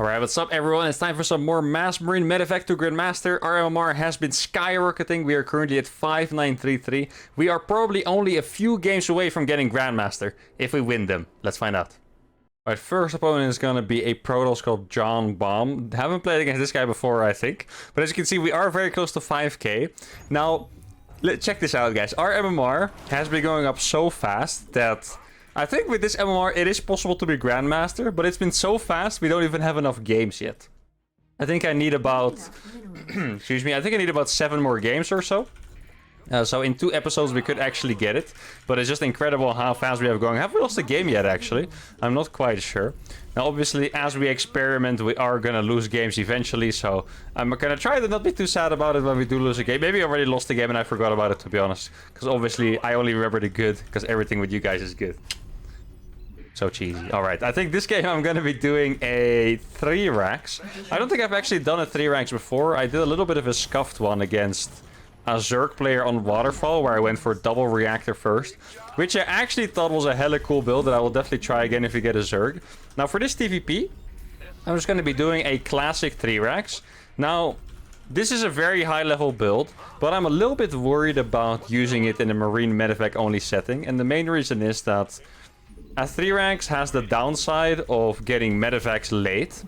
Alright, what's up everyone? It's time for some more Mass Marine Medivac to Grandmaster. Our MMR has been skyrocketing. We are currently at 5933. We are probably only a few games away from getting Grandmaster, if we win them. Let's find out. Alright, first opponent is gonna be a Protoss called John Bomb. Haven't played against this guy before, I think. But as you can see, we are very close to 5k. Now, check this out, guys. Our MMR has been going up so fast that I think with this MMR, it is possible to be Grandmaster, but it's been so fast, we don't even have enough games yet. I think I need about... excuse me, I think I need about 7 more games or so. So in 2 episodes, we could actually get it. But it's just incredible how fast we have going. Have we lost a game yet, actually? I'm not quite sure. Now, obviously, as we experiment, we are going to lose games eventually. So I'm going to try to not be too sad about it when we do lose a game. Maybe I already lost the game and I forgot about it, to be honest. Because obviously, I only remember the good. Because everything with you guys is good. So cheesy. Alright, I think this game I'm going to be doing a 3 racks. I don't think I've actually done a 3 racks before. I did a little bit of a scuffed one against a Zerg player on Waterfall, where I went for double reactor first, which I actually thought was a hella cool build that I will definitely try again if we get a Zerg. Now for this TVP, I'm just going to be doing a classic 3 racks. Now, this is a very high level build, but I'm a little bit worried about using it in a Marine Medivac only setting, and the main reason is that a 3 ranks has the downside of getting Medivacs late.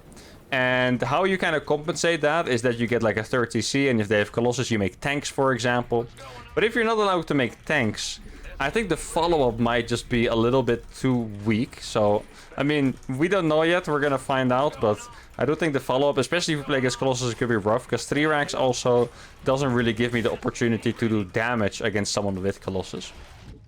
And how you kind of compensate that is that you get like a 30C, and if they have Colossus, you make tanks, for example. But if you're not allowed to make tanks, I think the follow-up might just be a little bit too weak. So, I mean, we don't know yet. We're going to find out. But I do think the follow-up, especially if you play against Colossus, could be rough. Because 3 ranks also doesn't really give me the opportunity to do damage against someone with Colossus.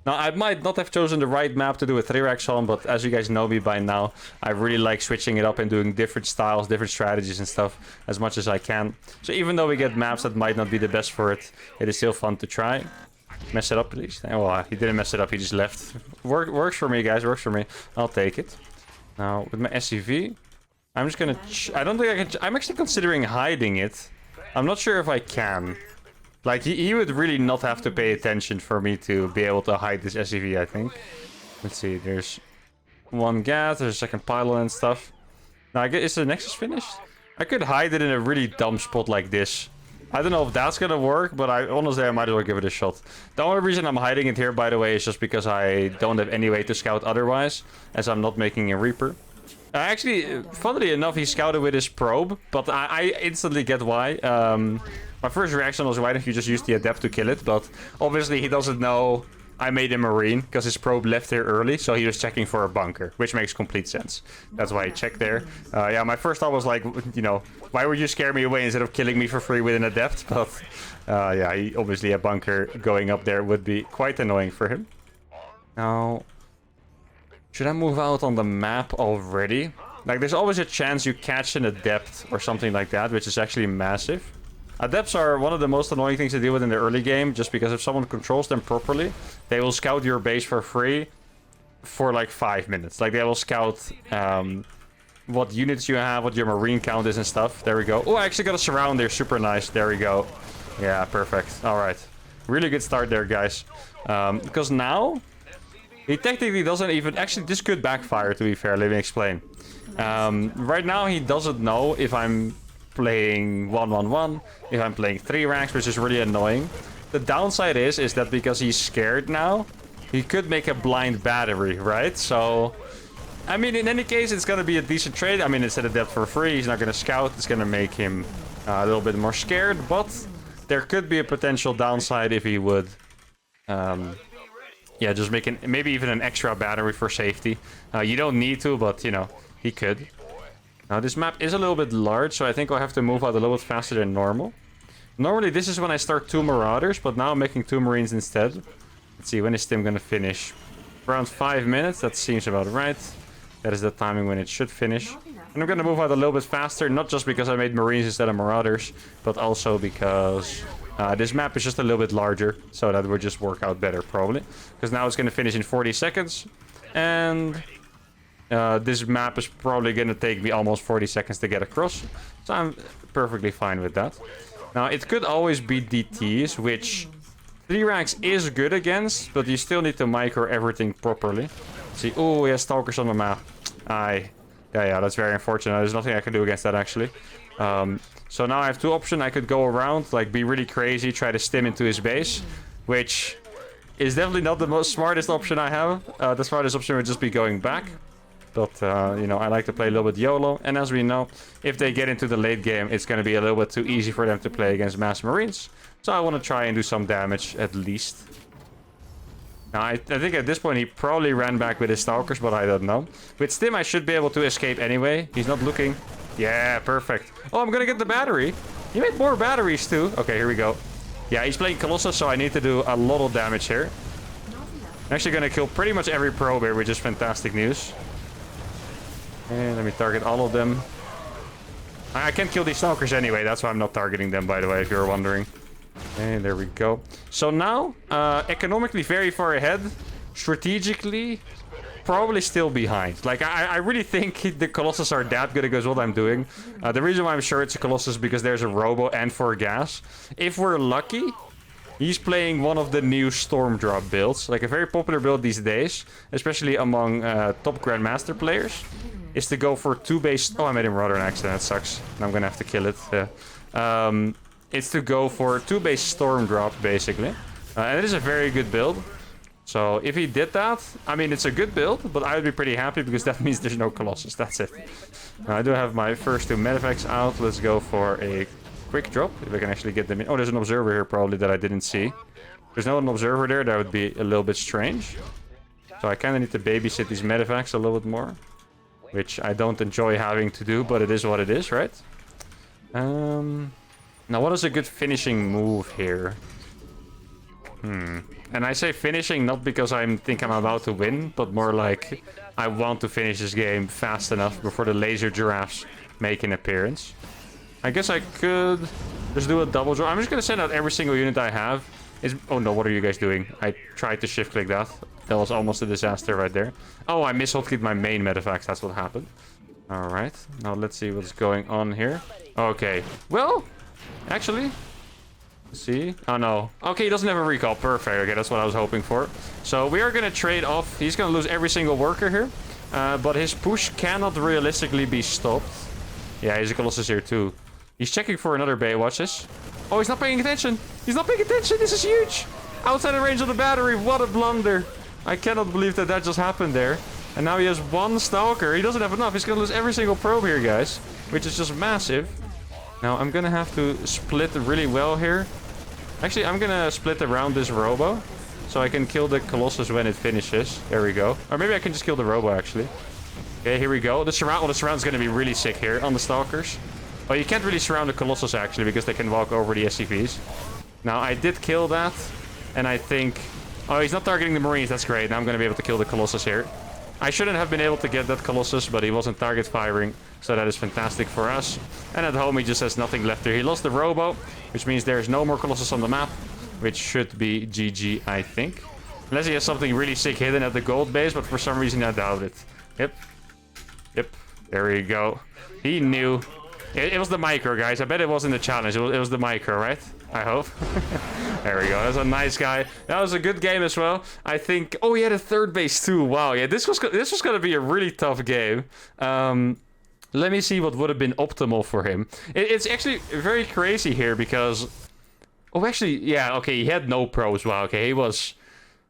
Now, I might not have chosen the right map to do a 3 racks on, but as you guys know me by now, I really like switching it up and doing different styles, different strategies and stuff as much as I can. So even though we get maps that might not be the best for it, it is still fun to try. Mess it up, please. Oh, he didn't mess it up, he just left. Works for me, guys, works for me. I'll take it. Now, with my SCV, I'm just gonna... I don't think I can... I'm actually considering hiding it. I'm not sure if I can. Like, he would really not have to pay attention for me to be able to hide this SCV, I think. Let's see, there's 1 gas, there's a second pylon and stuff. Now, I guess, is the Nexus finished? I could hide it in a really dumb spot like this. I don't know if that's gonna work, but honestly, I might as well give it a shot. The only reason I'm hiding it here, by the way, is just because I don't have any way to scout otherwise, as I'm not making a Reaper. Actually, funnily enough, he scouted with his probe, but I instantly get why. My first reaction was, why don't you just use the Adept to kill it? But obviously he doesn't know I made a Marine, because his probe left here early, so he was checking for a bunker, which makes complete sense. That's why he checked there. Yeah, my first thought was like, you know, why would you scare me away instead of killing me for free with an Adept? But yeah, obviously a bunker going up there would be quite annoying for him. Now, should I move out on the map already? Like, there's always a chance you catch an Adept or something like that, which is actually massive. Adepts are one of the most annoying things to deal with in the early game, just because if someone controls them properly, they will scout your base for free for like 5 minutes. Like, they will scout what units you have, what your Marine count is and stuff. There we go. Oh, I actually got a surround there. Super nice. There we go. Yeah, perfect. All right. Really good start there, guys. Because now, he technically doesn't even... Actually, this could backfire, to be fair. Let me explain. Right now, he doesn't know if I'm playing 1-1-1, if I'm playing 3 ranks, which is really annoying. The downside is that because he's scared now, he could make a blind battery, right? So, I mean, in any case, it's gonna be a decent trade. I mean, instead of that for free, he's not gonna scout. It's gonna make him a little bit more scared, but there could be a potential downside if he would, yeah, just making maybe even an extra battery for safety. You don't need to, but, you know, he could. Now, this map is a little bit large, so I think I'll have to move out a little bit faster than normal. Normally, this is when I start 2 Marauders, but now I'm making 2 Marines instead. Let's see, when is Tim gonna finish? Around 5 minutes, that seems about right. That is the timing when it should finish. And I'm gonna move out a little bit faster, not just because I made Marines instead of Marauders, but also because this map is just a little bit larger, so that would just work out better, probably. Because now it's gonna finish in 40 seconds, and... this map is probably going to take me almost 40 seconds to get across. So I'm perfectly fine with that. Now, it could always be DTs, which 3 ranks is good against, but you still need to micro everything properly. See, oh, he has Stalkers on the map. Yeah, that's very unfortunate. There's nothing I can do against that, actually. So now I have two options. I could go around, like, be really crazy, try to stim into his base, which is definitely not the most smartest option I have. The smartest option would just be going back. But, you know, I like to play a little bit YOLO. And as we know, if they get into the late game, it's going to be a little bit too easy for them to play against Mass Marines. So I want to try and do some damage, at least. Now, I think at this point he probably ran back with his Stalkers, but I don't know. With Stim, I should be able to escape anyway. He's not looking. Yeah, perfect. Oh, I'm going to get the battery. He made more batteries, too. Okay, here we go. Yeah, he's playing Colossus, so I need to do a lot of damage here. I'm actually going to kill pretty much every probe here, which is fantastic news. And let me target all of them. I can't kill these Stalkers anyway. That's why I'm not targeting them, by the way, if you're wondering. And there we go. So now, economically very far ahead. Strategically, probably still behind. Like, I really think the Colossus are that good against what I'm doing. The reason why I'm sure it's a Colossus is because there's a Robo and 4 gas. If we're lucky, he's playing one of the new Storm Drop builds. Like, a very popular build these days, especially among top Grandmaster players, is to go for 2 base... Oh, I made him rather an accident. That sucks. I'm gonna have to kill it. It's to go for 2 base Storm Drop, basically. And it is a very good build. So if he did that, I mean, it's a good build, but I would be pretty happy because that means there's no Colossus. That's it. Now, I do have my first 2 Medivacs out. Let's go for a quick drop, if I can actually get them in. Oh, there's an observer here probably that I didn't see. There's no an observer there. That would be a little bit strange. So I kind of need to babysit these Medivacs a little bit more, which I don't enjoy having to do, but it is what it is, right? Now, what is a good finishing move here? And I say finishing not because I think I'm about to win, but more like I want to finish this game fast enough before the laser giraffes make an appearance. I guess I could just do a double draw. I'm just going to send out every single unit I have. Oh no, what are you guys doing? I tried to shift click that. That was almost a disaster right there. Oh, I mis-hotkeyed my main Medivacs. That's what happened. Alright, now let's see what's going on here. Okay, well... Actually, let's see. Oh no. Okay, he doesn't have a recall. Perfect. Okay, that's what I was hoping for. So we are going to trade off. He's going to lose every single worker here. But his push cannot realistically be stopped. Yeah, he's a Colossus here too. He's checking for another bait. Watch this. Oh, he's not paying attention. He's not paying attention. This is huge. Outside the range of the battery. What a blunder. I cannot believe that that just happened there. And now he has 1 Stalker. He doesn't have enough. He's going to lose every single probe here, guys. Which is just massive. Now, I'm gonna have to split really well here. Actually, I'm gonna split around this Robo, so I can kill the Colossus when it finishes. There we go. Or maybe I can just kill the Robo, actually. Okay, here we go. The surround's gonna be really sick here on the Stalkers. Oh, you can't really surround the Colossus, actually, because they can walk over the SCVs. Now, I did kill that, and I think... Oh, he's not targeting the Marines. That's great. Now I'm gonna be able to kill the Colossus here. I shouldn't have been able to get that Colossus, but he wasn't target firing. So that is fantastic for us. And at home, he just has nothing left there. He lost the Robo, which means there's no more Colossus on the map, which should be GG, I think. Unless he has something really sick hidden at the gold base, but for some reason I doubt it. Yep. There we go. He knew. It was the micro, guys. I bet it wasn't the challenge. It was the micro, right? I hope. There we go. That's a nice guy. That was a good game as well. I think... Oh, he had a 3rd base too. Wow. Yeah, this was going to be a really tough game. Let me see what would have been optimal for him. It's actually very crazy here because... Oh, actually, yeah, okay, he had no pros. Wow, okay,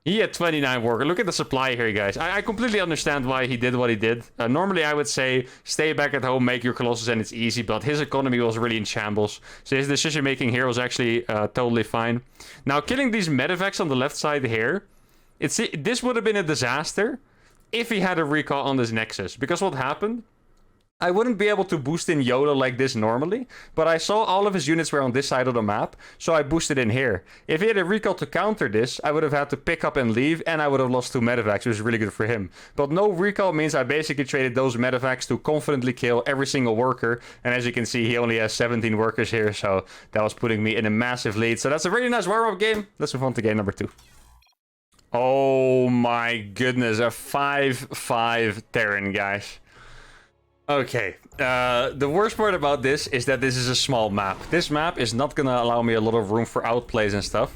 he had 29 worker. Look at the supply here, guys. I completely understand why he did what he did. Normally, I would say, stay back at home, make your Colossus, and it's easy. But his economy was really in shambles. So his decision-making here was actually totally fine. Now, killing these Medivacs on the left side here, this would have been a disaster if he had a recall on this Nexus. Because what happened... I wouldn't be able to boost in Yoda like this normally, but I saw all of his units were on this side of the map, so I boosted in here. If he had a recall to counter this, I would have had to pick up and leave, and I would have lost 2 Medivacs, which is really good for him. But no recall means I basically traded those Medivacs to confidently kill every single worker, and as you can see, he only has 17 workers here, so that was putting me in a massive lead. So that's a really nice warm-up game. Let's move on to game number 2. Oh my goodness, a 5-5 Terran, guys. Okay, the worst part about this is that this is a small map. This map is not gonna allow me a lot of room for outplays and stuff.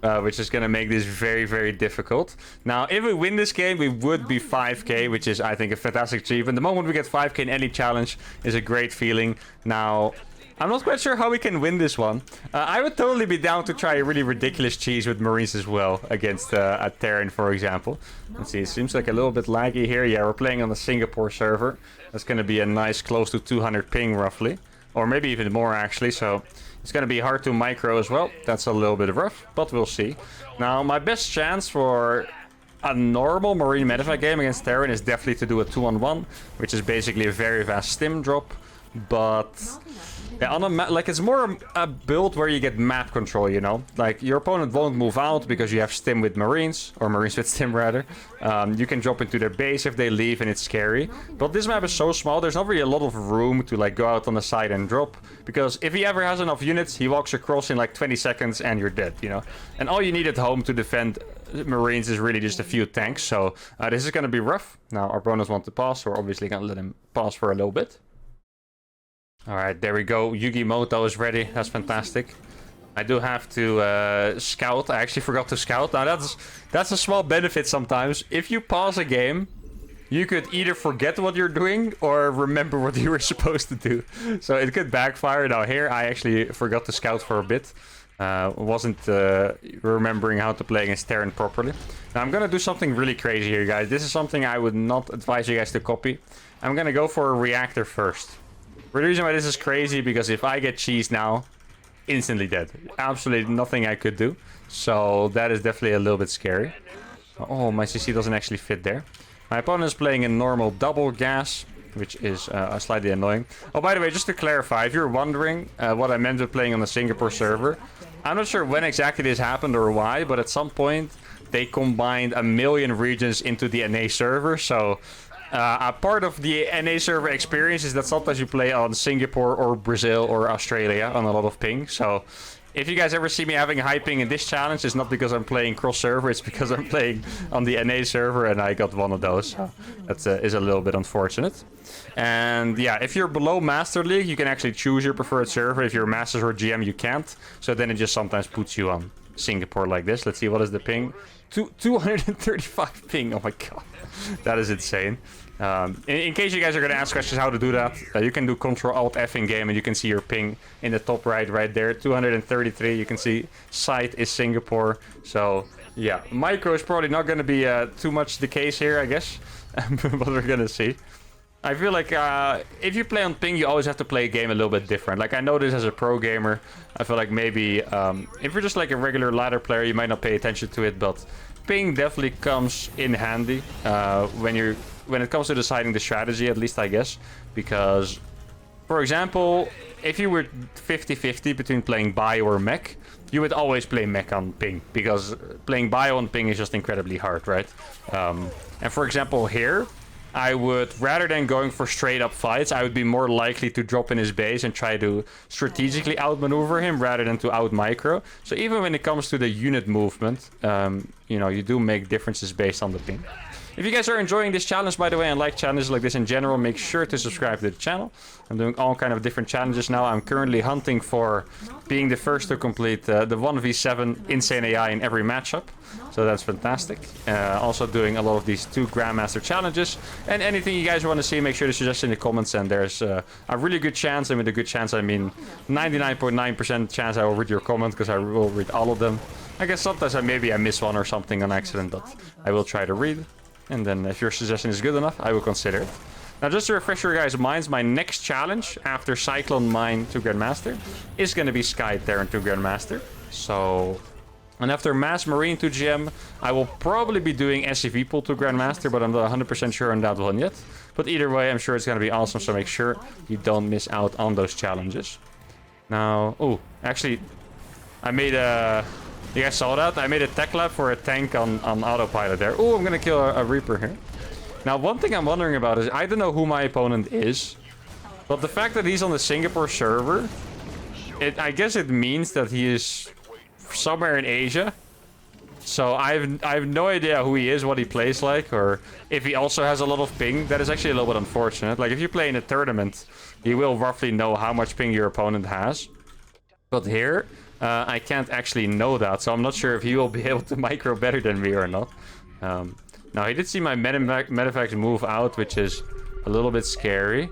which is going to make this very, very difficult. Now, if we win this game, we would be 5k, which is, I think, a fantastic achievement. The moment we get 5k in any challenge is a great feeling. Now, I'm not quite sure how we can win this one. I would totally be down to try a really ridiculous cheese with Marines as well against a Terran, for example. Let's see, it seems like a little bit laggy here. Yeah, we're playing on the Singapore server. That's going to be a nice close to 200 ping, roughly. Or maybe even more, actually, so... It's going to be hard to micro as well. That's a little bit rough, but we'll see. Now, my best chance for a normal Marine Medivac game against Terran is definitely to do a 2-on-1, which is basically a very fast stim drop. But yeah, on a like it's more a build where you get map control, you know? Like, your opponent won't move out because you have stim with Marines, or Marines with stim rather. You can drop into their base if they leave, and it's scary. But this map is so small, there's not really a lot of room to like go out on the side and drop. Because if he ever has enough units, he walks across in like 20 seconds and you're dead, you know? And all you need at home to defend Marines is really just a few tanks. So this is going to be rough. Now, our opponents want to pass, so we're obviously going to let him pass for a little bit. Alright, there we go. Yugi Moto is ready. That's fantastic. I do have to scout. I actually forgot to scout. Now, that's a small benefit sometimes. If you pause a game, you could either forget what you're doing or remember what you were supposed to do. So it could backfire. Now, here, I actually forgot to scout for a bit. Wasn't remembering how to play against Terran properly. Now, I'm going to do something really crazy here, guys. This is something I would not advise you guys to copy. I'm going to go for a reactor first. The reason why this is crazy, because if I get cheese now, instantly dead. Absolutely nothing I could do. So that is definitely a little bit scary. Oh, my CC doesn't actually fit there. My opponent is playing a normal double gas, which is slightly annoying. Oh, by the way, just to clarify, if you're wondering what I meant with playing on the Singapore server, I'm not sure when exactly this happened or why, but at some point they combined 1 million regions into the NA server. So a part of the NA server experience is that sometimes you play on Singapore or Brazil or Australia on a lot of ping. So if you guys ever see me having high ping in this challenge, it's not because I'm playing cross-server, it's because I'm playing on the NA server and I got one of those. So that is a little bit unfortunate. And yeah, if you're below Master League, you can actually choose your preferred server. If you're Masters or GM, you can't. So then it just sometimes puts you on Singapore like this. Let's see, what is the ping? 235 ping, oh my god. That is insane. In case you guys are going to ask questions how to do that, you can do Ctrl-Alt-F in game and you can see your ping in the top right there. 233, you can see site is Singapore. So yeah, micro is probably not going to be too much the case here, I guess. But we're going to see. I feel like if you play on ping, you always have to play a game a little bit different. Like, I know this as a pro gamer. I feel like maybe if you're just like a regular ladder player, you might not pay attention to it. But ping definitely comes in handy when it comes to deciding the strategy, at least, I guess. Because, for example, if you were 50-50 between playing bio or mech, you would always play mech on ping. Because playing bio on ping is just incredibly hard, right? And for example, here, I would, rather than going for straight up fights, I would be more likely to drop in his base and try to strategically outmaneuver him rather than to out micro. So even when it comes to the unit movement, you know, you do make differences based on the ping. If you guys are enjoying this challenge, by the way, and like challenges like this in general, make sure to subscribe to the channel. I'm doing all kind of different challenges now. I'm currently hunting for being the first to complete the 1v7 Insane AI in every matchup. So that's fantastic. Also doing a lot of these 2 Grandmaster challenges. And anything you guys want to see, make sure to suggest in the comments. And there's a really good chance, and with a good chance I mean 99.9% chance I will read your comment, because I will read all of them. I guess sometimes maybe I miss one or something on accident, but I will try to read. And then if your suggestion is good enough, I will consider it. Now, just to refresh your guys' minds, my next challenge after Cyclone Mine to Grandmaster is going to be Sky Terran to Grandmaster. So, and after Mass Marine to GM, I will probably be doing SCV pull to Grandmaster, but I'm not 100% sure on that one yet. But either way, I'm sure it's going to be awesome, so make sure you don't miss out on those challenges. Now, oh, actually, I made a... You guys saw that? I made a tech lab for a tank on autopilot there. Oh, I'm gonna kill a Reaper here. Now, one thing I'm wondering about is, I don't know who my opponent is, but the fact that he's on the Singapore server, I guess it means that he is somewhere in Asia. So I have no idea who he is, what he plays like, or if he also has a lot of ping. That is actually a little bit unfortunate. Like, if you play in a tournament, you will roughly know how much ping your opponent has. But here, I can't actually know that, so I'm not sure if he will be able to micro better than me or not. Now, he did see my Medivac move out, which is a little bit scary.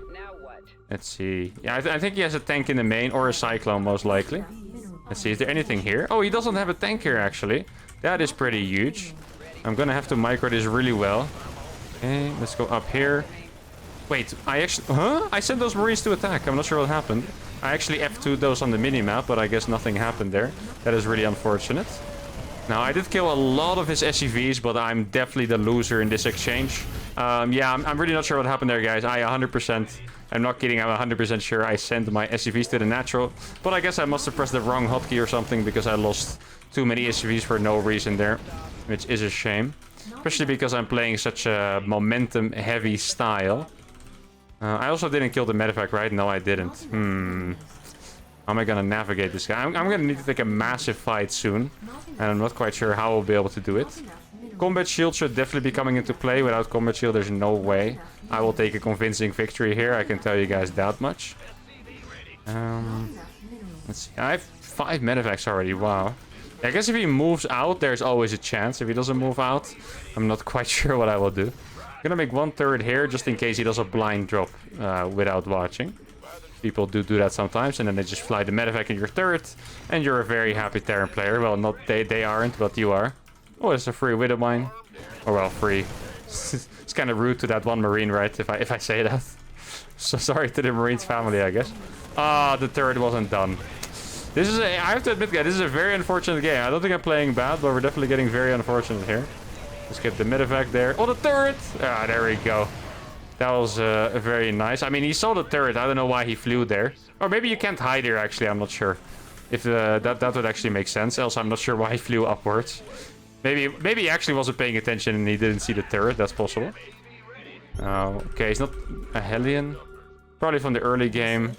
Let's see. Yeah, I think he has a tank in the main, or a Cyclone, most likely. Let's see, is there anything here? Oh, he doesn't have a tank here, actually. That is pretty huge. I'm gonna have to micro this really well. Okay, let's go up here. Wait, I actually... Huh? I sent those Marines to attack. I'm not sure what happened. I actually F2'd those on the minimap, but I guess nothing happened there. That is really unfortunate. Now, I did kill a lot of his SCVs, but I'm definitely the loser in this exchange. Yeah, I'm really not sure what happened there, guys. I 100%... I'm not kidding, I'm 100% sure I sent my SCVs to the natural. But I guess I must have pressed the wrong hotkey or something, because I lost too many SCVs for no reason there. Which is a shame. Especially because I'm playing such a momentum-heavy style. I also didn't kill the Medivac, right? No, I didn't. How am I gonna navigate this guy? I'm gonna need to take a massive fight soon. And I'm not quite sure how I'll be able to do it. Combat shield should definitely be coming into play. Without combat shield, there's no way I will take a convincing victory here. I can tell you guys that much. Let's see. I have 5 Medivacs already. Wow. I guess if he moves out, there's always a chance. If he doesn't move out, I'm not quite sure what I will do. I'm gonna make 1 turret here, just in case he does a blind drop without watching. People do that sometimes, and then they just fly the Medivac in your turret, and you're a very happy Terran player. Well, not they aren't, but you are. Oh, it's a free widow mine. Or well, free. It's kind of rude to that one Marine, right? If I say that. So sorry to the Marine's family, I guess. Ah, the turret wasn't done. This is I have to admit, guys, this is a very unfortunate game. I don't think I'm playing bad, but we're definitely getting very unfortunate here. Let's get the Medivac there. Oh, the turret! Ah, there we go. That was very nice. I mean, he saw the turret. I don't know why he flew there. Or maybe you can't hide here, actually. I'm not sure. If that would actually make sense. Else, I'm not sure why he flew upwards. Maybe he actually wasn't paying attention and he didn't see the turret. That's possible. Okay, he's not a Hellion. Probably from the early game.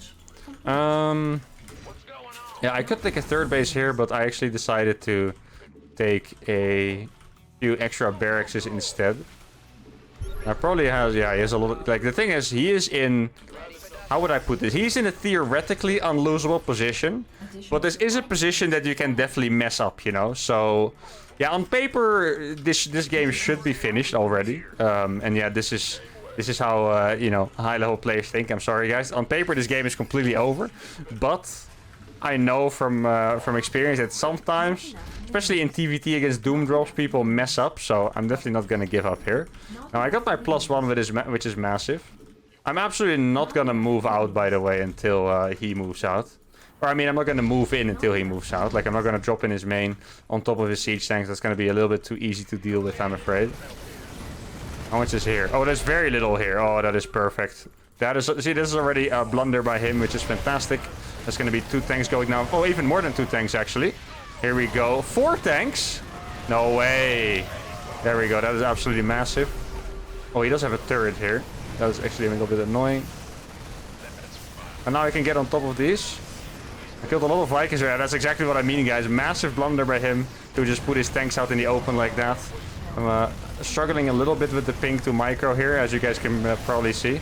Yeah, I could take a third base here, but I actually decided to take a few extra barracks instead. I probably has, yeah, he has a lot of, like, the thing is, he is in, how would I put this? He's in a theoretically unlosable position, but this is a position that you can definitely mess up, you know? So, yeah, on paper, this game should be finished already. And yeah, this is how, you know, high-level players think. I'm sorry, guys. On paper, this game is completely over, but I know from experience that sometimes, especially in TVT against Doom drops, people mess up. So I'm definitely not going to give up here. Now, I got my +1, which is massive. I'm absolutely not going to move out, by the way, until he moves out. Or, I mean, I'm not going to move in until he moves out. Like, I'm not going to drop in his main on top of his siege tanks. That's going to be a little bit too easy to deal with, I'm afraid. How much is here? Oh, there's very little here. Oh, that is perfect. That is, see, this is already a blunder by him, which is fantastic. There's going to be 2 tanks going now. Oh, even more than 2 tanks, actually. Here we go. 4 tanks? No way. There we go. That is absolutely massive. Oh, he does have a turret here. That is actually a little bit annoying. And now I can get on top of these. I killed a lot of Vikings there. That's exactly what I mean, guys. Massive blunder by him to just put his tanks out in the open like that. I'm struggling a little bit with the ping to micro here, as you guys can probably see.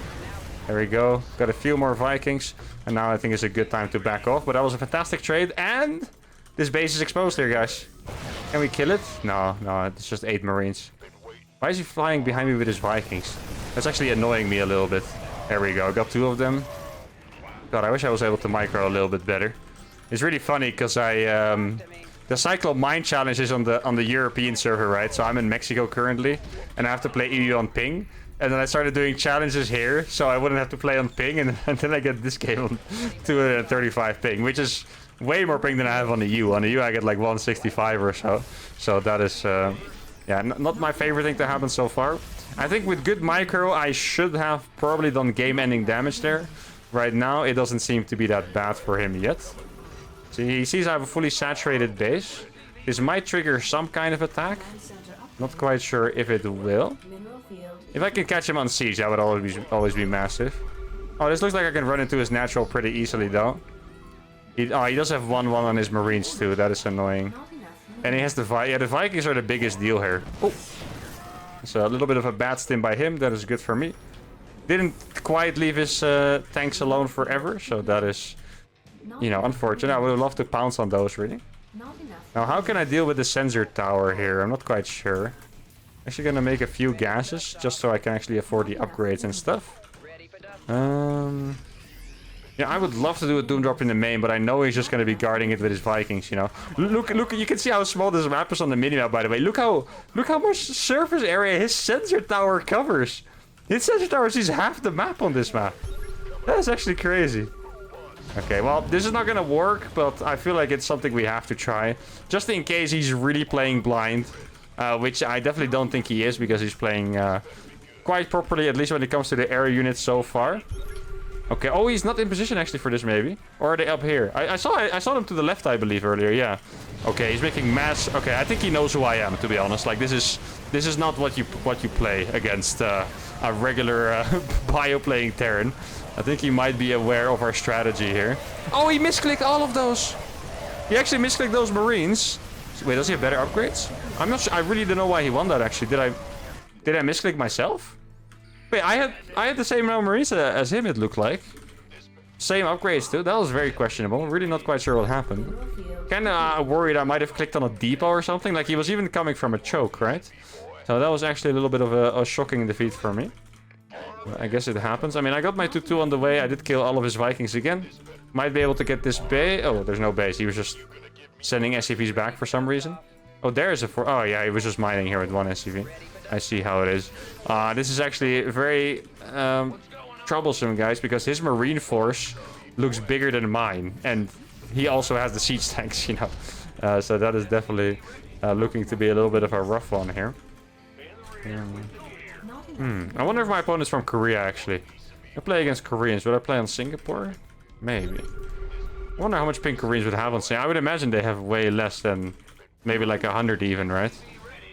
There we go. Got a few more Vikings. And now I think it's a good time to back off. But that was a fantastic trade. And this base is exposed here, guys. Can we kill it? No, it's just 8 Marines. Why is he flying behind me with his Vikings? That's actually annoying me a little bit. There we go. Got 2 of them. God, I wish I was able to micro a little bit better. It's really funny because the Cyclone Mine Challenge is on the European server, right? So I'm in Mexico currently. And I have to play EU on ping. And then I started doing challenges here, so I wouldn't have to play on ping, and then I get this game on 235 ping, which is way more ping than I have on the U. On the U I get like 165 or so. So that is, yeah, not my favorite thing to happen so far. I think with good micro, I should have probably done game-ending damage there. Right now, it doesn't seem to be that bad for him yet. See, he sees I have a fully saturated base. This might trigger some kind of attack. Not quite sure if it will. If I can catch him on siege, that would always be massive. Oh, this looks like I can run into his natural pretty easily, though. He does have 1-1 on his Marines, too. That is annoying. And he has the Vikings. Yeah, the Vikings are the biggest deal here. Oh. So a little bit of a bad stim by him. That is good for me. Didn't quite leave his tanks alone forever, so that is you know, unfortunate. I would have loved to pounce on those, really. Now, how can I deal with the sensor tower here? I'm not quite sure. Actually gonna make a few gases, just so I can actually afford the upgrades and stuff. Yeah, I would love to do a Doom Drop in the main, but I know he's just gonna be guarding it with his Vikings, you know. Look, you can see how small this map is on the minimap, by the way. Look how much surface area his sensor tower covers. His sensor tower sees half the map on this map. That is actually crazy. Okay, well, this is not gonna work, but I feel like it's something we have to try. Just in case he's really playing blind, which I definitely don't think he is, because he's playing quite properly, at least when it comes to the area units so far. Okay, oh, he's not in position actually for this, maybe. Or are they up here? I saw them to the left, I believe, earlier, yeah. Okay, he's making mass... Okay, I think he knows who I am, to be honest. Like, this is not what you play against a regular bio-playing Terran. I think he might be aware of our strategy here. Oh, he misclicked all of those. He actually misclicked those Marines. Wait, does he have better upgrades? I'm not sure. I really don't know why he won that, actually. Did I misclick myself? Wait, I had the same amount of Marines as him, it looked like. Same upgrades, too. That was very questionable. Really not quite sure what happened. Kinda worried I might have clicked on a depot or something. Like, he was even coming from a choke, right? So that was actually a little bit of a shocking defeat for me. I guess it happens. I mean, I got my 2-2 on the way. I did kill all of his Vikings again. Might be able to get this base. Oh, there's no base. He was just sending SCVs back for some reason. Oh, there's a... Oh, yeah, he was just mining here with one SCV. I see how it is. This is actually very troublesome, guys, because his Marine force looks bigger than mine. And he also has the siege tanks, you know. So that is definitely looking to be a little bit of a rough one here. I wonder if my opponent's from Korea, actually. I play against Koreans. Would I play on Singapore? Maybe. I wonder how much ping Koreans would have on Singapore. I would imagine they have way less than maybe like 100 even, right?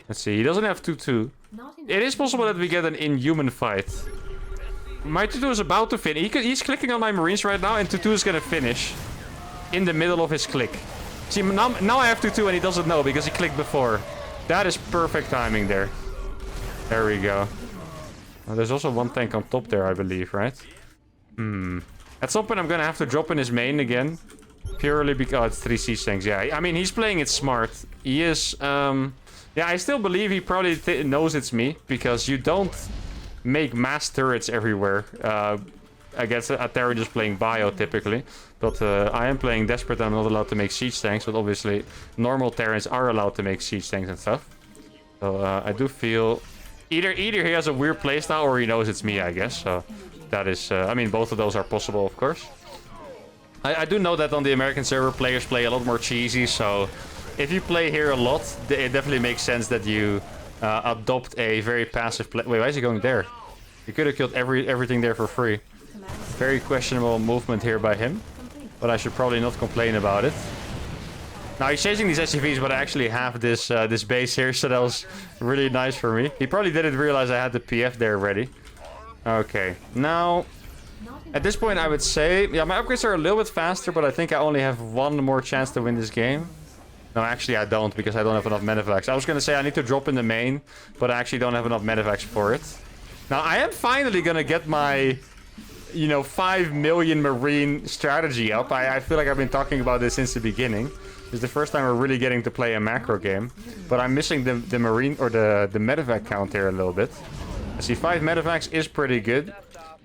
Let's see. He doesn't have 2-2. It is possible that we get an inhuman fight. My 2-2 is about to finish. He's clicking on my Marines right now, and 2-2 is going to finish in the middle of his click. See, now I have 2-2 and he doesn't know because he clicked before. That is perfect timing there. There we go. There's also one tank on top there, I believe, right? At some point, I'm going to have to drop in his main again. Purely because... Oh, it's 3 siege tanks. Yeah, I mean, he's playing it smart. He is... Yeah, I still believe he probably knows it's me. Because you don't make mass turrets everywhere. Against a Terran just playing bio, typically. But I am playing Desperate and I'm not allowed to make siege tanks. But obviously, normal Terrans are allowed to make siege tanks and stuff. So I do feel... Either he has a weird playstyle or he knows it's me, I guess. So that is... I mean, both of those are possible, of course. I do know that on the American server, players play a lot more cheesy. So if you play here a lot, it definitely makes sense that you adopt a very passive play. Wait, why is he going there? He could have killed everything there for free. Very questionable movement here by him. But I should probably not complain about it. Now he's chasing these SCVs, but I actually have this this base here, so that was really nice for me. He probably didn't realize I had the PF there ready. Okay, now at this point I would say, yeah, my upgrades are a little bit faster, but I think I only have one more chance to win this game. No, actually I don't, because I don't have enough Medivacs. I was gonna say I need to drop in the main, but I actually don't have enough Medivacs for it. Now I am finally gonna get my, you know, 5 million Marine strategy up. I feel like I've been talking about this since the beginning. This is the first time we're really getting to play a macro game. But I'm missing the Marine or the Medivac count here a little bit. I see 5 Medivacs is pretty good.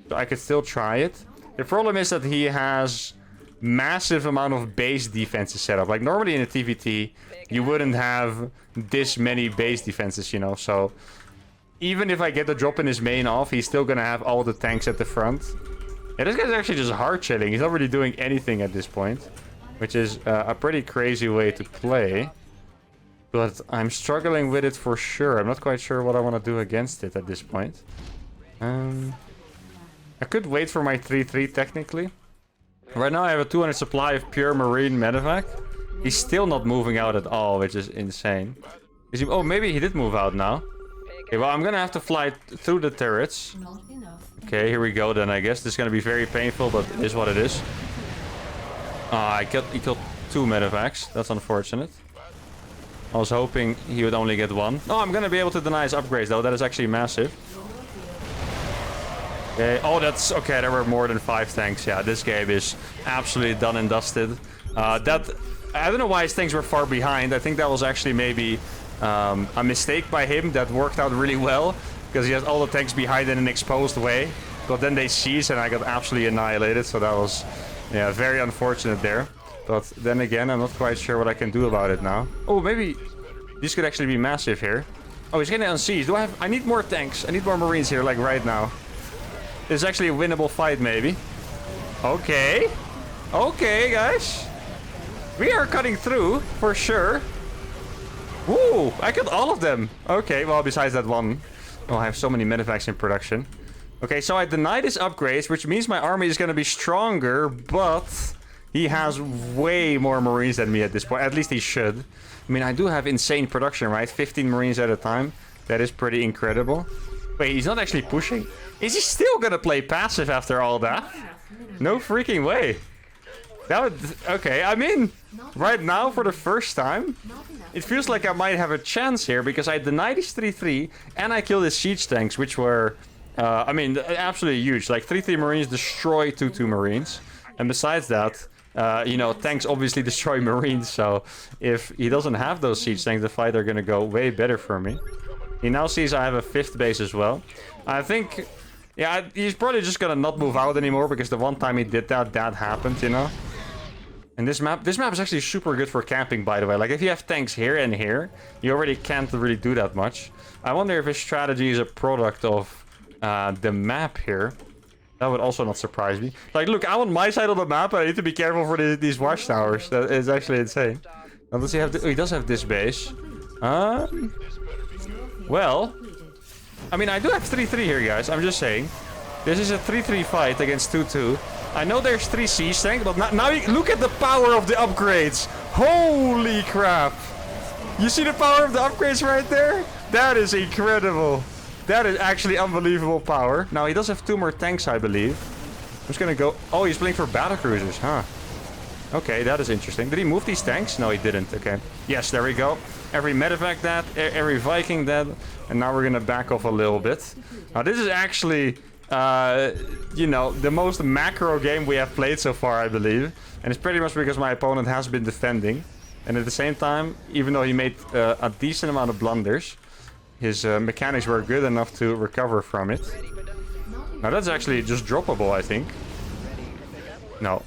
So I could still try it. The problem is that he has massive amount of base defenses set up. Like normally in a TVT, you wouldn't have this many base defenses, you know. So even if I get the drop in his main off, he's still gonna have all the tanks at the front. Yeah, this guy's actually just hard chilling. He's not really doing anything at this point. Which is a pretty crazy way to play. But I'm struggling with it for sure. I'm not quite sure what I want to do against it at this point. I could wait for my 3-3 technically. Right now I have a 200 supply of pure Marine Medivac. He's still not moving out at all, which is insane. Is he... Oh, maybe he did move out now. Okay, well, I'm gonna have to fly through the turrets. Okay, here we go then, I guess. This is gonna be very painful, but it is what it is. He killed 2 Medivacs. That's unfortunate. I was hoping he would only get 1. Oh, I'm gonna be able to deny his upgrades, though. That is actually massive. Okay. Oh, that's... Okay, there were more than 5 tanks. Yeah, this game is absolutely done and dusted. That... I don't know why his tanks were far behind. I think that was actually maybe a mistake by him that worked out really well. Because he has all the tanks behind in an exposed way. But then they seized and I got absolutely annihilated. So that was, yeah, very unfortunate there. But then again, I'm not quite sure what I can do about it now. Oh, maybe this could actually be massive here. Oh, he's getting unseized. Do I have... I need more tanks. I need more marines here, like right now. This is actually a winnable fight, maybe. Okay. Okay, guys. We are cutting through, for sure. Woo! I killed all of them. Okay, well, besides that one. Oh, I have so many Medivacs in production. Okay, so I denied his upgrades, which means my army is going to be stronger, but he has way more marines than me at this point. At least he should. I mean, I do have insane production, right? 15 marines at a time. That is pretty incredible. Wait, he's not actually pushing. Is he still going to play passive after all that? No freaking way. That would... Okay, I mean, right now, for the first time, it feels like I might have a chance here, because I denied his 3-3, and I killed his siege tanks, which were... I mean, absolutely huge. Like, 3-3 marines destroy 2-2 marines. And besides that, you know, tanks obviously destroy marines, so if he doesn't have those siege tanks, the fight are gonna go way better for me. He now sees I have a 5th base as well. I think... Yeah, he's probably just gonna not move out anymore, because the one time he did that, that happened, you know? And this map is actually super good for camping, by the way. Like, if you have tanks here and here, you already can't really do that much. I wonder if his strategy is a product of the map here. That would also not surprise me. Like, look, I'm on my side of the map, and I need to be careful for these watchtowers. That is actually insane. Now, does he have... Oh, he does have this base. Well... I mean, I do have 3-3 here, guys. I'm just saying. This is a 3-3 fight against 2-2. I know there's 3 siege tanks, but now you look at the power of the upgrades. Holy crap. You see the power of the upgrades right there? That is incredible. That is actually unbelievable power. Now, he does have 2 more tanks, I believe. I'm just gonna go... Oh, he's playing for battlecruisers, huh? Okay, that is interesting. Did he move these tanks? No, he didn't. Okay. Yes, there we go. Every Medivac dead, every Viking dead. And now we're gonna back off a little bit. Now, this is actually... you know, the most macro game we have played so far, I believe. And it's pretty much because my opponent has been defending. And at the same time, even though he made a decent amount of blunders, his mechanics were good enough to recover from it. Now that's actually just droppable, I think. No.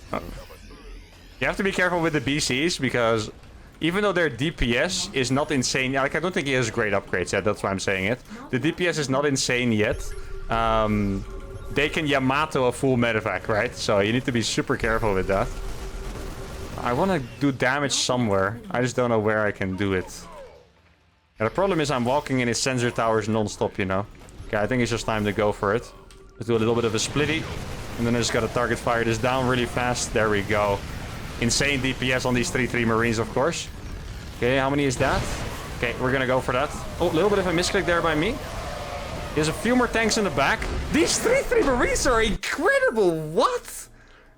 You have to be careful with the BCs, because even though their DPS is not insane... Like, I don't think he has great upgrades yet, that's why I'm saying it. The DPS is not insane yet. They can Yamato a full Medivac, right? So you need to be super careful with that. I want to do damage somewhere. I just don't know where I can do it. And the problem is I'm walking in his sensor towers non-stop, you know. Okay, I think it's just time to go for it. Let's do a little bit of a splitty. And then I just gotta target fire this down really fast. There we go. Insane DPS on these 3-3 marines, of course. Okay, how many is that? Okay, we're gonna go for that. Oh, a little bit of a misclick there by me. There's a few more tanks in the back. These 3-3 marines are incredible. What?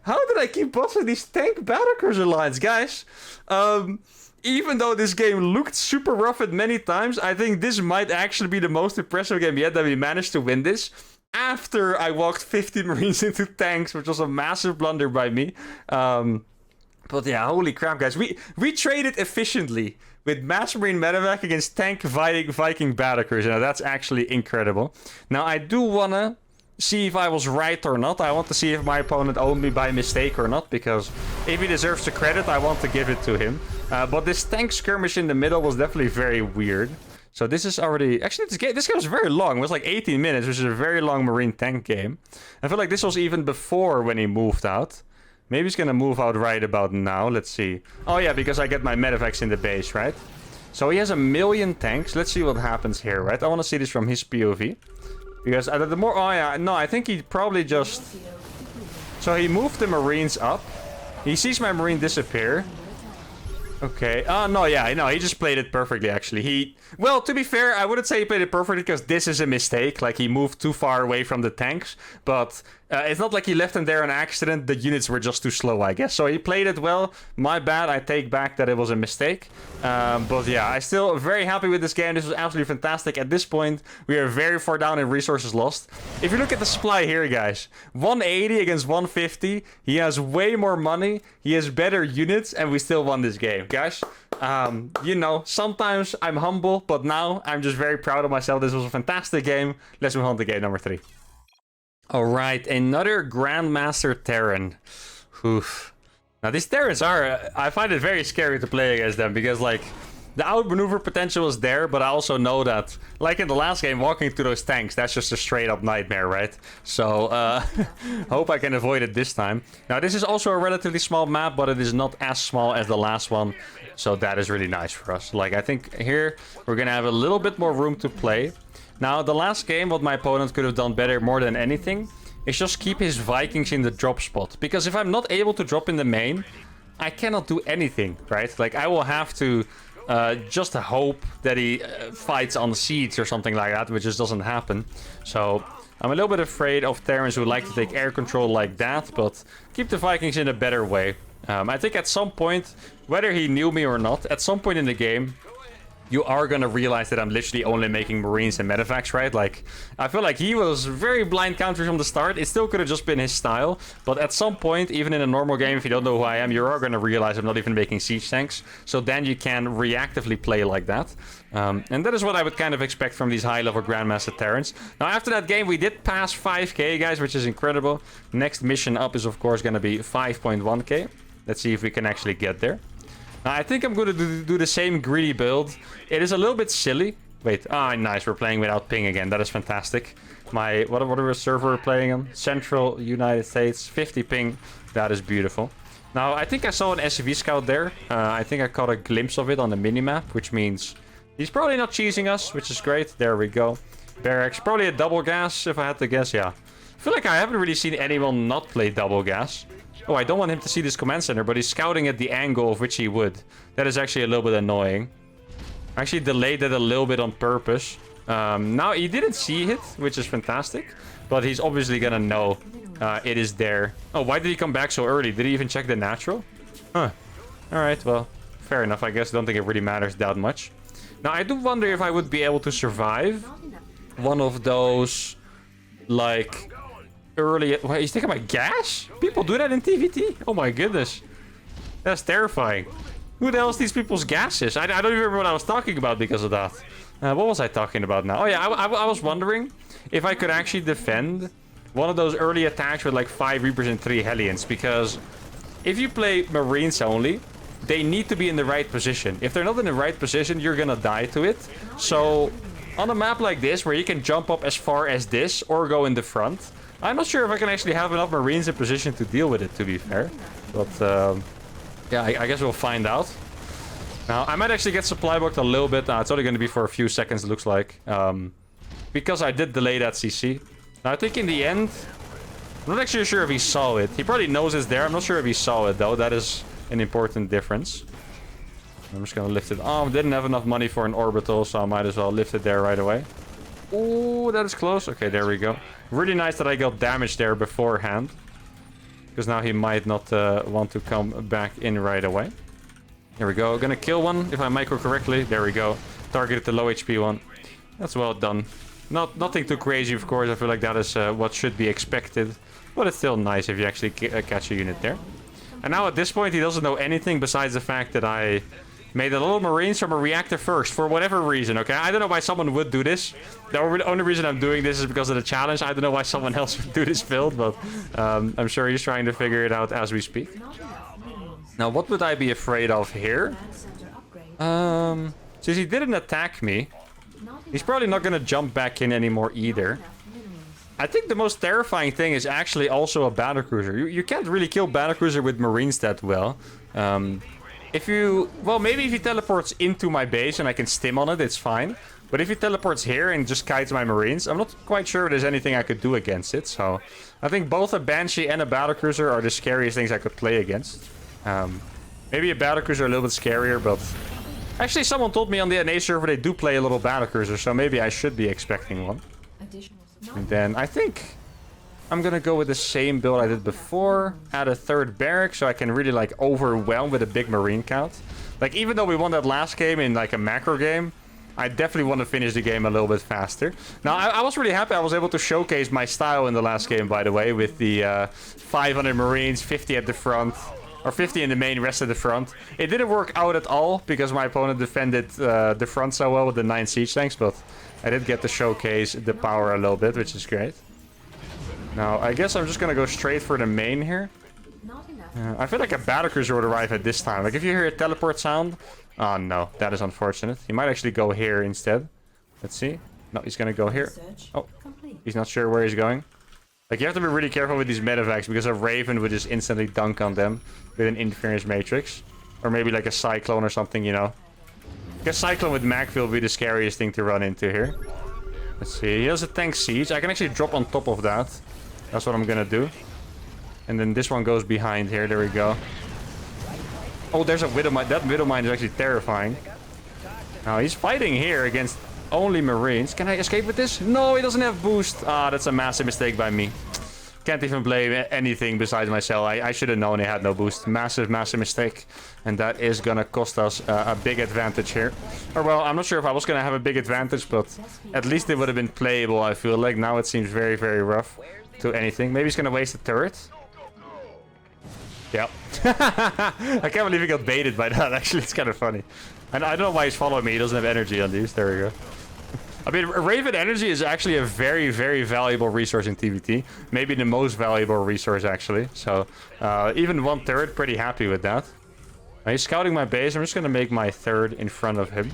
How did I keep busting these tank battlecruiser lines, guys? Even though this game looked super rough at many times, I think this might actually be the most impressive game yet that we managed to win this. After I walked 50 marines into tanks, which was a massive blunder by me. But yeah, holy crap, guys. We traded efficiently with Mass Marine Medivac against Tank Viking Battlecruiser. Now, that's actually incredible. Now, I do want to see if I was right or not. I want to see if my opponent owned me by mistake or not, because if he deserves the credit, I want to give it to him. But this tank skirmish in the middle was definitely very weird. So this is already... Actually, this game was very long. It was like 18 minutes, which is a very long Marine tank game. I feel like this was even before when he moved out. Maybe he's gonna move out right about now. Let's see. Oh yeah, because I get my Medivacs in the base, right? So he has 1 million tanks. Let's see what happens here, right? I want to see this from his POV. Because the more... Oh yeah, no, I think he probably just... So he moved the Marines up. He sees my Marine disappear. Okay. Oh, no, yeah, no, he just played it perfectly, actually. Well, to be fair, I wouldn't say he played it perfectly because this is a mistake. Like, he moved too far away from the tanks. But it's not like he left them there on accident. The units were just too slow, I guess. So he played it well. My bad. I take back that it was a mistake. But yeah, I'm still very happy with this game. This was absolutely fantastic. At this point, we are very far down in resources lost. If you look at the supply here, guys, 180 against 150. He has way more money. He has better units, and we still won this game, guys. You know, sometimes I'm humble, but now I'm just very proud of myself. This was a fantastic game. Let's move on to game number 3. All right, another Grandmaster Terran. Oof. Now, these Terrans are... I find it very scary to play against them because, like, the outmaneuver potential is there, but I also know that, like in the last game, walking through those tanks, that's just a straight-up nightmare, right? So, hope I can avoid it this time. Now, this is also a relatively small map, but it is not as small as the last one. So that is really nice for us. Like, I think here we're going to have a little bit more room to play. Now, the last game, what my opponent could have done better more than anything is just keep his Vikings in the drop spot. Because if I'm not able to drop in the main, I cannot do anything, right? Like, I will have to just hope that he fights on siege or something like that, which just doesn't happen. So I'm a little bit afraid of Terrans who like to take air control like that, but keep the Vikings in a better way. I think at some point, whether he knew me or not, at some point in the game, you are going to realize that I'm literally only making Marines and Medivacs, right? Like, I feel like he was very blind countering from the start. It still could have just been his style. But at some point, even in a normal game, if you don't know who I am, you are going to realize I'm not even making siege tanks. So then you can reactively play like that. And that is what I would kind of expect from these high-level Grandmaster Terrans. Now, after that game, we did pass 5k, guys, which is incredible. Next mission up is, of course, going to be 5.1k. Let's see if we can actually get there. Now, I think I'm going to do the same greedy build. It is a little bit silly. Wait, nice. We're playing without ping again. That is fantastic. Whatever server we're playing on? Central United States, 50 ping. That is beautiful. Now, I think I saw an SCV scout there. I think I caught a glimpse of it on the minimap, which means he's probably not cheesing us, which is great. There we go. Barracks. Probably a double gas, if I had to guess, yeah. I feel like I haven't really seen anyone not play double gas. Oh, I don't want him to see this command center, but he's scouting at the angle of which he would. That is actually a little bit annoying. I actually delayed that a little bit on purpose. Now, he didn't see it, which is fantastic. But he's obviously gonna know it is there. Oh, why did he come back so early? Did he even check the natural? Huh. Alright, well, fair enough, I guess. I don't think it really matters that much. Now, I do wonder if I would be able to survive one of those, like... early... Wait, he's taking my gas? People do that in TVT? Oh my goodness. That's terrifying. Who the hell is these people's gases? I don't even remember what I was talking about because of that. What was I talking about now? Oh yeah, I was wondering if I could actually defend one of those early attacks with like 5 Reapers and 3 Hellions. Because if you play Marines only, they need to be in the right position. If they're not in the right position, you're gonna die to it. So on a map like this, where you can jump up as far as this or go in the front... I'm not sure if I can actually have enough Marines in position to deal with it, to be fair. But, yeah, I guess we'll find out. Now, I might actually get supply booked a little bit. It's only going to be for a few seconds, it looks like. Because I did delay that CC. Now, I think in the end... I'm not actually sure if he saw it. He probably knows it's there. I'm not sure if he saw it, though. That is an important difference. I'm just going to lift it. Oh, I didn't have enough money for an orbital, so I might as well lift it there right away. Oh, that is close. Okay, there we go. Really nice that I got damage there beforehand. Because now he might not want to come back in right away. Here we go. Gonna kill one, if I micro correctly. There we go. Targeted the low HP one. That's well done. Nothing too crazy, of course. I feel like that is what should be expected. But it's still nice if you actually catch a unit there. And now at this point, he doesn't know anything besides the fact that I... made a little Marines from a reactor first, for whatever reason, okay? I don't know why someone would do this. The only reason I'm doing this is because of the challenge. I don't know why someone else would do this build, but I'm sure he's trying to figure it out as we speak. Now, what would I be afraid of here? Since he didn't attack me, he's probably not going to jump back in anymore either. I think the most terrifying thing is actually also a battlecruiser. You can't really kill battlecruiser with Marines that well. Well, maybe if he teleports into my base and I can stim on it, it's fine. But if he teleports here and just kites my Marines, I'm not quite sure there's anything I could do against it. So I think both a Banshee and a battlecruiser are the scariest things I could play against. Maybe a battlecruiser a little bit scarier, but Actually, someone told me on the NA server they do play a little battlecruiser, so maybe I should be expecting one. And then I think I'm gonna go with the same build I did before. Add a third barrack so I can really like overwhelm with a big marine count. Like even though we won that last game in like a macro game, I definitely want to finish the game a little bit faster. Now I was really happy I was able to showcase my style in the last game, by the way, with the 500 marines, 50 at the front. Or 50 in the main, rest at the front. It didn't work out at all because my opponent defended the front so well with the 9 siege tanks, but I did get to showcase the power a little bit, which is great. Now, I guess I'm just gonna go straight for the main here. I feel like a battlecruiser would arrive at this time. Like if you hear a teleport sound... Oh no, that is unfortunate. He might actually go here instead. Let's see. No, he's gonna go here. Oh, he's not sure where he's going. Like, you have to be really careful with these Medivacs because a Raven would just instantly dunk on them with an Interference Matrix. Or maybe like a Cyclone or something, you know. I guess Cyclone with Macfield would be the scariest thing to run into here. Let's see. He has a tank siege. I can actually drop on top of that. That's what I'm gonna do. And then this one goes behind here. There we go. Oh, there's a Widowmine. That Widowmine is actually terrifying. Now, he's fighting here against... only marines. Can I escape with this? No, he doesn't have boost. Ah, that's a massive mistake by me. Can't even blame anything besides myself. I should have known he had no boost. Massive, massive mistake. And that is gonna cost us a big advantage here. Or well, I'm not sure if I was gonna have a big advantage, but at least it would have been playable, I feel like. Now it seems very, very rough to anything. Maybe he's gonna waste a turret. Yep. I can't believe he got baited by that. Actually, it's kind of funny. And I don't know why he's following me. He doesn't have energy on these. There we go. I mean, Raven energy is actually a very, very valuable resource in TVT. Maybe the most valuable resource, actually. So, even one third, pretty happy with that. He's scouting my base. I'm just going to make my third in front of him.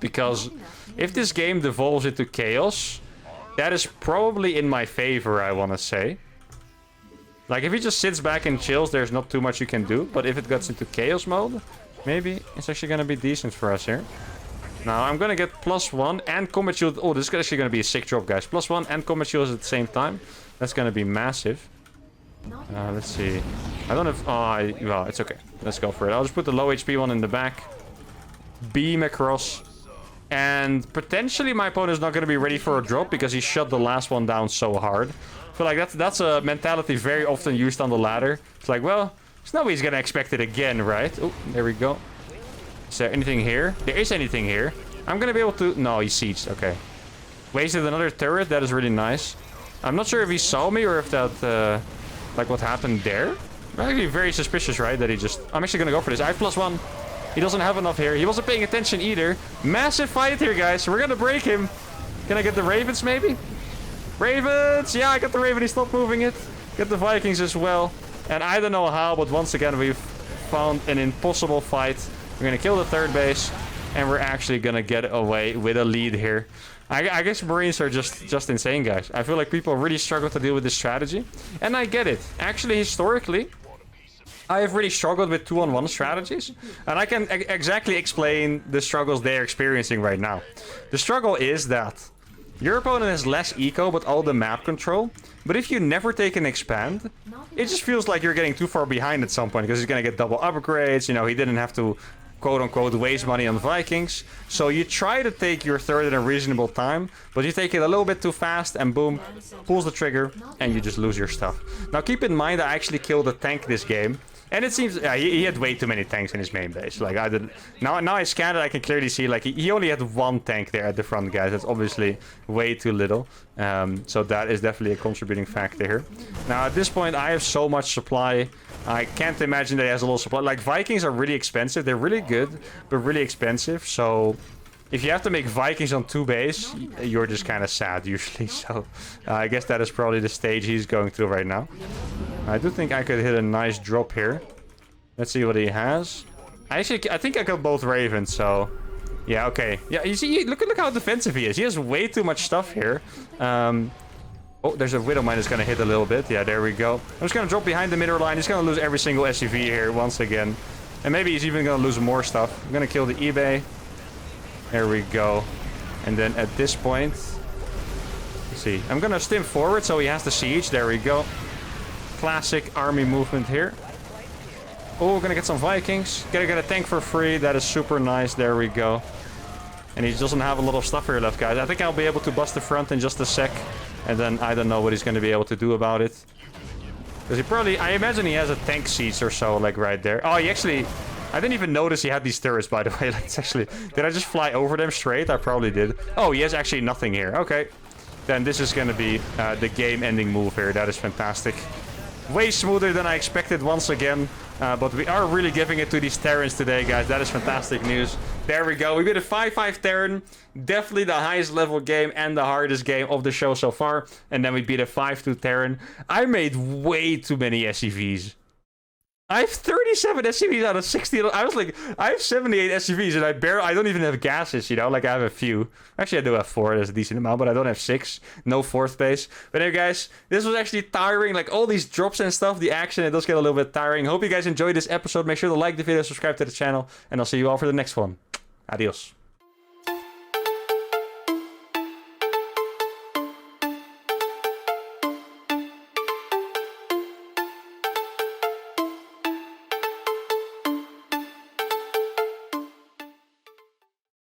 Because if this game devolves into chaos, that is probably in my favor, I want to say. Like, if he just sits back and chills, there's not too much you can do. But if it gets into chaos mode, maybe it's actually going to be decent for us here. Now, I'm gonna get +1 and combat shield. Oh, this is actually gonna be a sick drop, guys. +1 and combat shields at the same time. That's gonna be massive. Let's see. I don't have... Oh, well, it's okay. Let's go for it. I'll just put the low HP one in the back. Beam across. And potentially my opponent is not gonna be ready for a drop because he shut the last one down so hard. I feel like that's a mentality very often used on the ladder. It's like, well, there's no way he's gonna expect it again, right? Oh, there we go. Is there anything here? There is anything here. I'm gonna be able to... No, he sieged. Okay. Wasted another turret. That is really nice. I'm not sure if he saw me or if that... like what happened there. Actually very suspicious, right? That he just... I'm actually gonna go for this. I have +1. He doesn't have enough here. He wasn't paying attention either. Massive fight here, guys. We're gonna break him. Can I get the Ravens, maybe? Ravens! Yeah, I got the Raven. He stopped moving it. Get the Vikings as well. And I don't know how, but once again, we've found an impossible fight. We're gonna kill the third base, and we're actually gonna get away with a lead here. I guess Marines are just insane, guys. I feel like people really struggle to deal with this strategy, and I get it. Actually, historically, I have really struggled with 2-on-1 strategies, and I can exactly explain the struggles they're experiencing right now. The struggle is that your opponent has less eco, but all the map control. But if you never take an expand, it just feels like you're getting too far behind at some point because he's gonna get double upgrades. You know, he didn't have to quote-unquote waste money on Vikings. So you try to take your third in a reasonable time, but you take it a little bit too fast and boom, pulls the trigger and you just lose your stuff. Now keep in mind I actually killed a tank this game. And it seems he had way too many tanks in his main base. Like I did. Now I scanned it, I can clearly see like he only had one tank there at the front, guys. That's obviously way too little. So that is definitely a contributing factor here. Now at this point I have so much supply. I can't imagine that he has a little supply. Like Vikings are really expensive. They're really good, but really expensive. So if you have to make Vikings on 2 base, you're just kind of sad usually. So I guess that is probably the stage he's going through right now. I do think I could hit a nice drop here. Let's see what he has. I think I got both Ravens, so... Yeah, okay. Yeah, you see, look how defensive he is. He has way too much stuff here. Oh, there's a Widowmine that's going to hit a little bit. Yeah, there we go. I'm just going to drop behind the middle line. He's going to lose every single SCV here once again. And maybe he's even going to lose more stuff. I'm going to kill the eBay. There we go. And then at this point... Let's see. I'm going to stim forward so he has the siege. There we go. Classic army movement here. Oh, we're gonna get some Vikings. Gonna get a tank for free. That is super nice. There we go. And he doesn't have a lot of stuff here left, guys. I think I'll be able to bust the front in just a sec. And then I don't know what he's gonna be able to do about it. Because he probably... I imagine he has a tank siege or so, like, right there. Oh, he actually... I didn't even notice he had these turrets, by the way. Let's actually... Did I just fly over them straight? I probably did. Oh, he has actually nothing here. Okay. Then this is gonna be the game-ending move here. That is fantastic. Way smoother than I expected once again. But we are really giving it to these Terrans today, guys. That is fantastic news. There we go. We beat a 5-5 Terran. Definitely the highest level game and the hardest game of the show so far. And then we beat a 5-2 Terran. I made way too many SCVs. I have 37 SCVs out of 60. I was like, I have 78 SCVs and I don't even have gases, you know? Like, I have a few. Actually, I do have 4. That's a decent amount, but I don't have 6. No 4th base. But anyway, guys, this was actually tiring. Like, all these drops and stuff, the action, it does get a little bit tiring. Hope you guys enjoyed this episode. Make sure to like the video, subscribe to the channel, and I'll see you all for the next one. Adios.